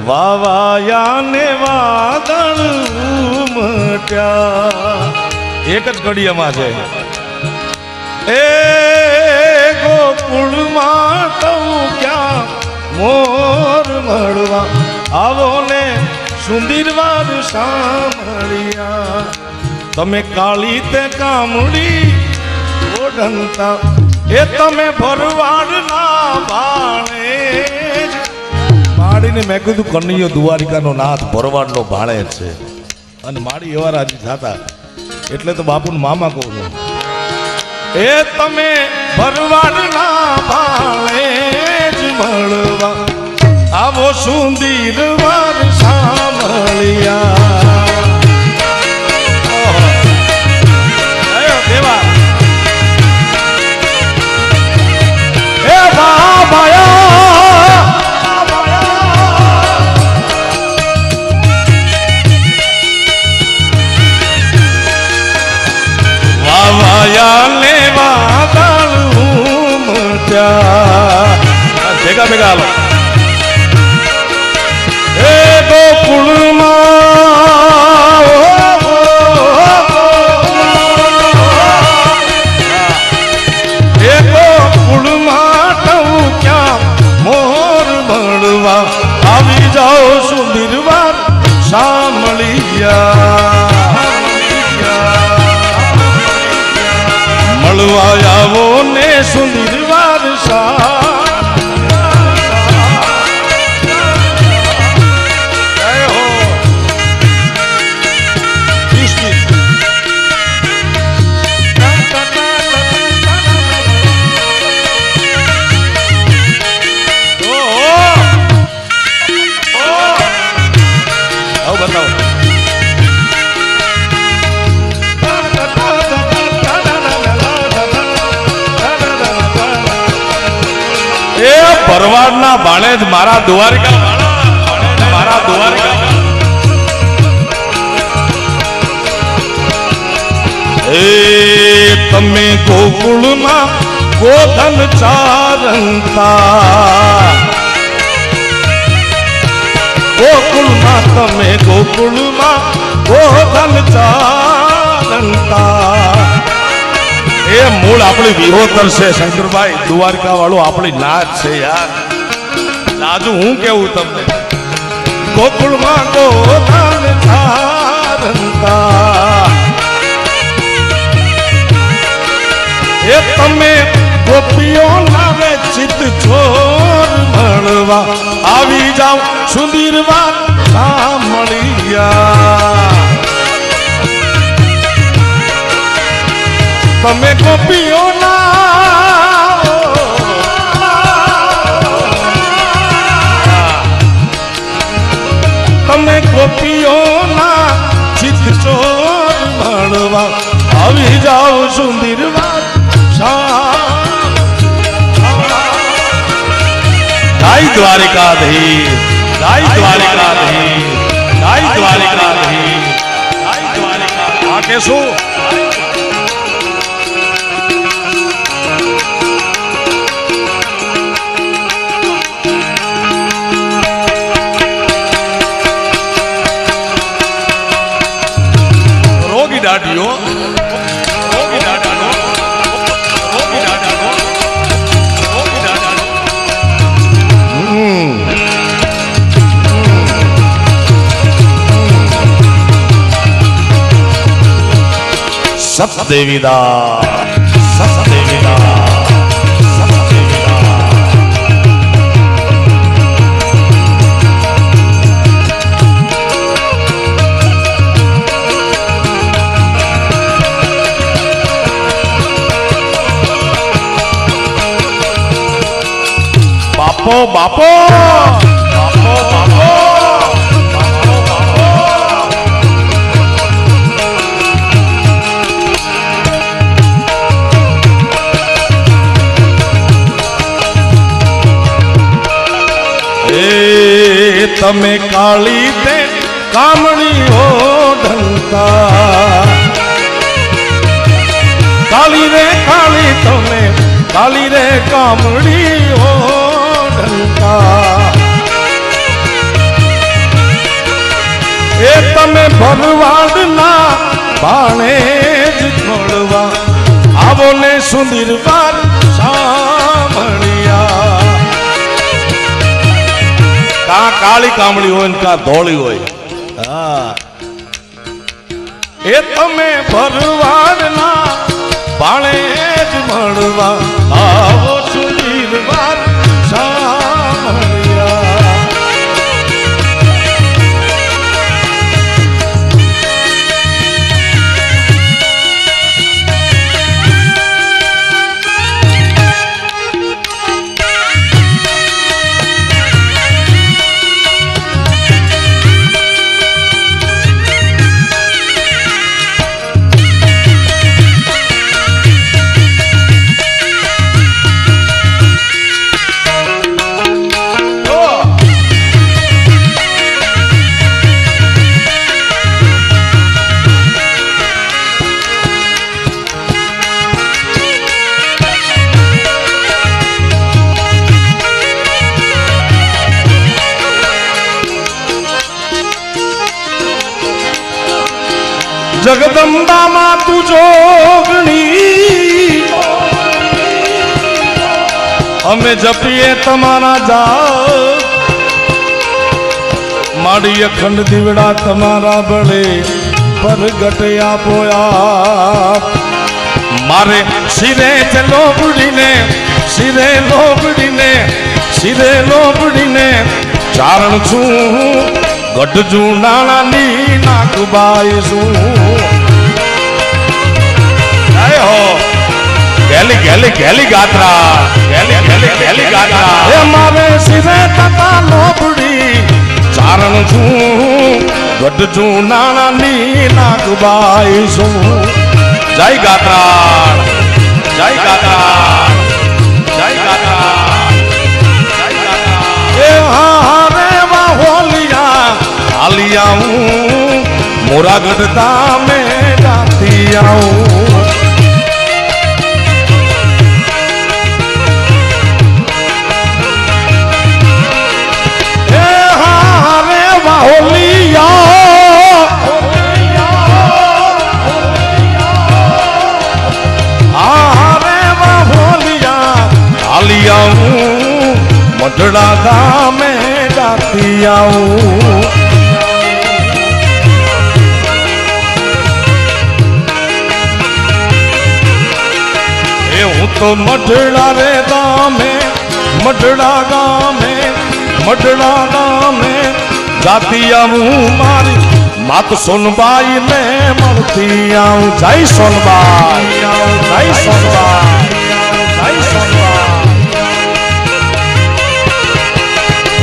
વાવાયા ને વાદળ ઉમટ્યા એક જ ઘડિયામાં છે એ ગોકુળમાં તો ક્યાં મોર મળવા આવો ને સુંદરવાર સાંભળ્યા તમે કાળી તે કામડી ઓઢંતા એ તમે ભરવાડના ભાણે માડીને મેં કીધું કનૈયો દ્વારિકાનો નાથ ભરવાડનો ભાણે છે અને માડી એવા રાજી થતા એટલે તો બાપુને મામા કહું છું એ તમે ભરવાડના ભાણે જ મળવા આવો સુંદર વાર સાંભળ્યા દેવા એ વાવાયા ને વાદળ ઉમટ્યા ભેગા ભેગા હાલો એ ગોકુળમાં એ ગોકુળમાં ટવું ક્યાં મોર મળવા આવી જાઓ સુંદરવાર સાંભળ્યા મળવા આવો ને સુંદરવાર ભરવાડના ભાણે જ મારા દ્વારિકા મારા દ્વારિકા એ તમે ગોકુળમાં ગોધન ચારંતા ગોકુળમાં તમે ગોકુળમાં ગોધન ચારંતા એ મૂળ આપણી વિહોતર છે શંકરભાઈ દ્વારકા વાળું આપણી નાચ છે યાર રાજુ હું કેવું તમને ગોકુળમાં ગોધન ચારંતા એ તમે ગોપીઓ નામે ચિત્ત છોર મળવા આવી જાવ સુંદરવાર સાંભળ્યા તમે ગોપીઓના તમે ગોપીઓના ચિત્ત ચોર મળવા આવી જાઓ સુંદરવાર ગાય દ્વારિકાધીશ ગાય દ્વારિકાધીશ ગાય દ્વારિકાધીશ ગાય દ્વારિકા આ કે શું દાડીઓ રોગી દાડાનો રોગી દાડાનો રોગી દાડાનો સતદેવીદા સતદેવીદા બાપો બાપો બાપો બાપો એ તમે કાળી તે કામણી ઓઢંતા કાળી રે કાળી તમે કાળી રે કામણી ઓઢંતા તમે ભરવાડના બાણે જ મળવા આવો ને સુંદર વાર સાંભળ્યા. કા કાળી કામળી હોય ને કા ધોળી હોય. હા એ તમે ભરવાડના બાણે જ મળવા આવો સુંદર વાર સાંભળ્યા. જગદંબામાં તું જોગણી અમે જપીએ તમારા જાપ માડી અખંડ દીવડા તમારા બળે પરગટ આપોયા. મારે શિરે છે લોબડીને શિરે લોબડીને શિરે લોબડીને ચારણ છું ગઢજુ નાણાની નાકબાઈ છું. ગેલી ગેલી ગેલી ગાત્રા ગેલી ગેલી ગેલી ગાત્રા એ મારે શિરે તતા લોબડી ચારણ છું ગઢજુ નાણાની નાકબાઈ છું. જય ગાત્રા જય ગાત્રા જય ગાત્રા જય ગાત્રા. એ હારે હોલિયા હાલિયા હું મોરા ગઢતા મેં ગાતી આવું. એ હારે હોલિયા હારે હોલિયા હાલિયા હું મઢડા ગામે ગાતી આવું. એ હું તો મઢડા રે ગામે મઢડા ગામે મઢડા ગામે ગાતી આવું મારી માત સોનબાઈ ને મળતી આવું. જય સોનબાઈ જય સોનબાઈ જય સોનબાઈ.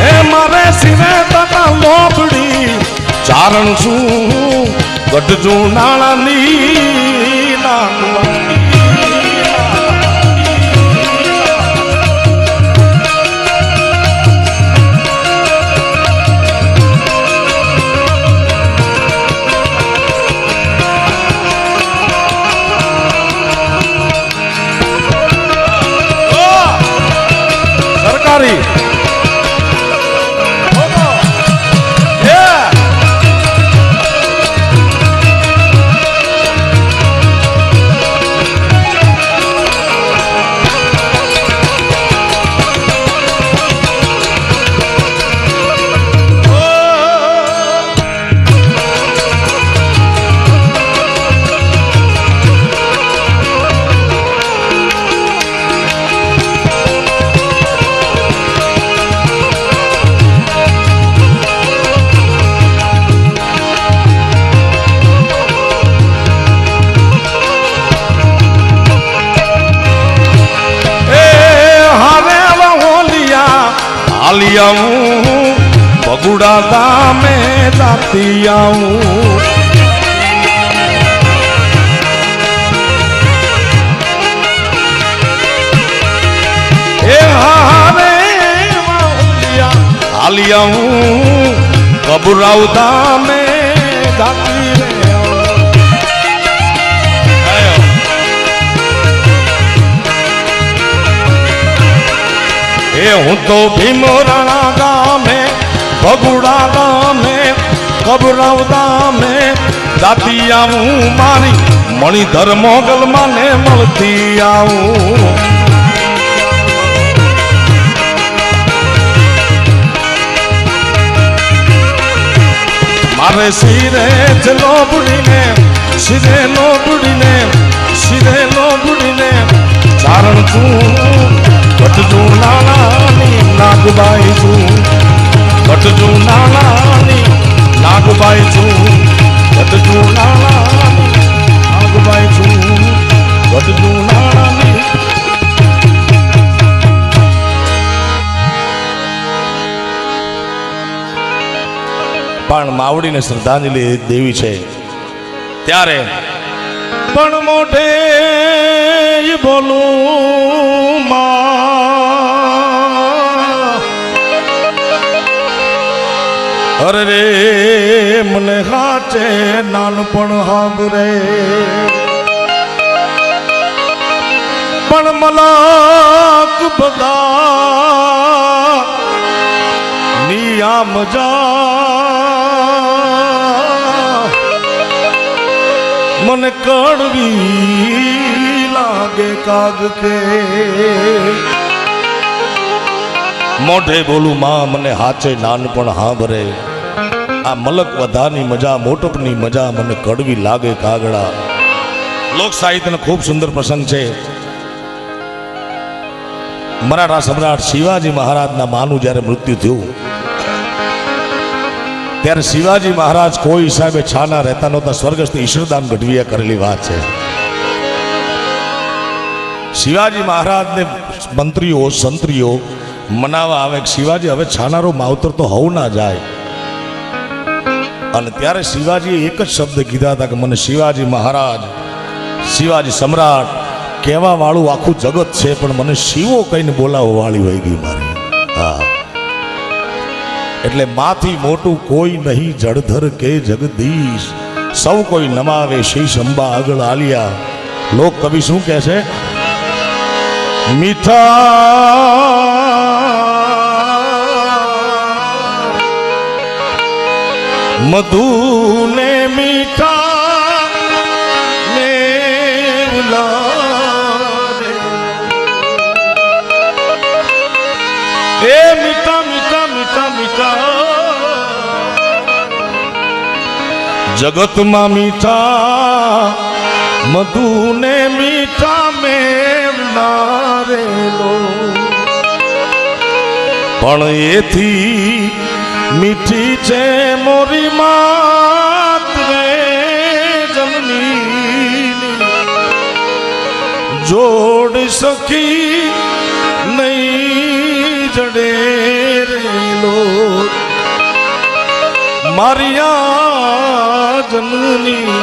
એ મારે સિને તતા લોબડી ચારણ છું ગઢજુ નાણાની નાકબાઈ. સરકારી હાલિયા હું બગુડા ગામે જાતી આવું. એ હારે હાલિયા હું બબુરાવ ગામે જાતી રે. એ હું તો ભીમરાણા ગામે ભગુડા ગામે ખબરાવતા મેં જાતી આવું મારી મણિધર મોગલ માને મળતી આવું મારે શિરે ચલો બુડીને શિરે નો બુડીને શિરે નો બુડીને ચારણ છું કટજું નાનાની નાગબાઈ છું કટજું નાનાની નાગબાઈ છું કટજું નાનાની નાગબાઈ છું કટજું નાનાની પણ માવડીને શ્રદ્ધાંજલિ દેવી છે ત્યારે પણ મોઢે બોલું માં અરે રે મને હાચે નાનપણ હાંભરે પણ મલાક બધા નિયામ જા મને કડવી લાગે કાગ કે મોઢે બોલું માં મને હાચે નાનપણ હાંભરે આ મલક વધાની મજા મોટપની મજા મને કડવી લાગે કાગડા લોક સાહિત્યનો ખૂબ સુંદર પ્રસંગ છે મરાઠા સમ્રાટ શિવાજી મહારાજના માનું જ્યારે મૃત્યુ થયું ત્યારે શિવાજી મહારાજ કોઈ હિસાબે છાના રહેતા નહોતા સ્વર્ગસ્થ ઈશ્વરદાન ગઢવીએ કરેલી વાત છે શિવાજી મહારાજને મંત્રીઓ સંત્રીઓ મનાવા આવે કે શિવાજી હવે છાનારો માવતર તો હોવું ના જાય અને ત્યારે શિવાજીએ એક જ શબ્દ કીધા હતા કે મને શિવાજી મહારાજ શિવાજી સમ્રાટ કહેવા વાળું આખું જગત છે પણ મને શિવો કહીને બોલાવવા વાળી હોય ગઈ મારી હા એટલે માથી મોટું કોઈ નહીં જળધર કે જગદીશ સૌ કોઈ નમાવે શીશ અંબા આગળ આલિયા લોક કવિ શું કહે છે મીઠા મધુ ને મીઠા એ મીઠા મીઠા મીઠા મીઠા જગતમાં મીઠા મધુ ને મીઠા મેળનારેલો પણ એથી મીઠી છે મોરી માત રે જમની જોડ સખી નહીં જડે રેલો મારિયા જમની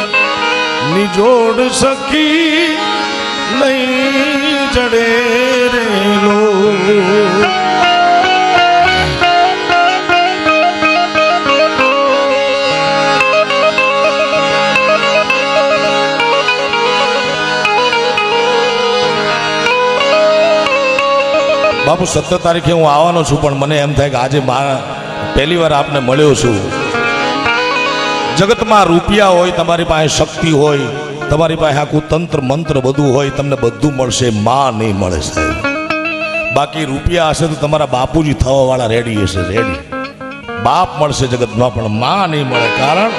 નિજોડ સખી નહીં જડે રેલો બાપુ 17 તારીખે હું આવવાનો છું પણ મને એમ થાય કે આજે પહેલી વાર આપને મળ્યો છું જગતમાં રૂપિયા હોય તમારી પાસે શક્તિ હોય તમારી પાસે આખું તંત્ર મંત્ર બધું હોય તમને બધું મળશે માં નહીં મળે સાહેબ બાકી રૂપિયા હશે તો તમારા બાપુજી થવા વાળા રેડી હશે રેડી બાપ મળશે જગતમાં પણ માં નહીં મળે કારણ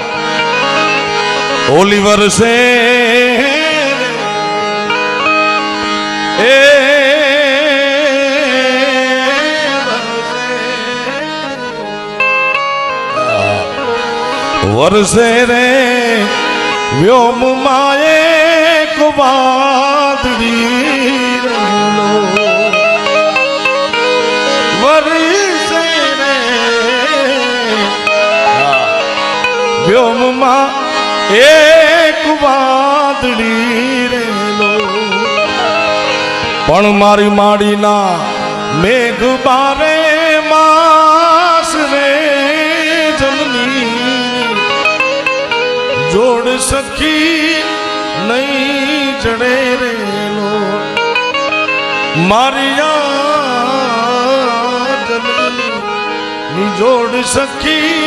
ઓલી વર્ષે વર્ષે રે વ્યોમ માએ કુવાદડી રેલો વર્ષે રે વ્યોમ માં એક વાદળી રેલો પણ મારી માડીના મેઘ બારે માસ રે જોડ સખી નહીં જડે રેલો મારિયા જનની જોડ સખી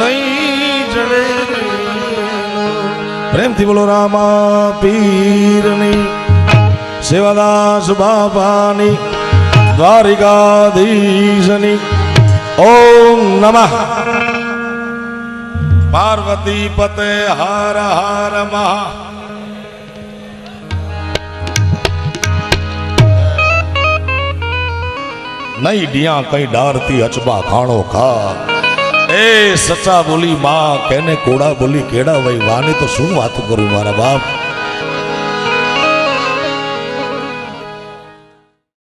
નહીં જડે પ્રેમથી બોલો રામા પીરની સેવાદાસ બાપાની દ્વારિકાધીશની ઓમ નમઃ પાર્વતી પતે હર હર મહા નહીં ડિયા કઈ ડારતી અચબા ખાણો ખા એ સચા બોલી માં કેને કોડા બોલી કેડા વઈ વાની તો શું વાત કરું મારા બાપ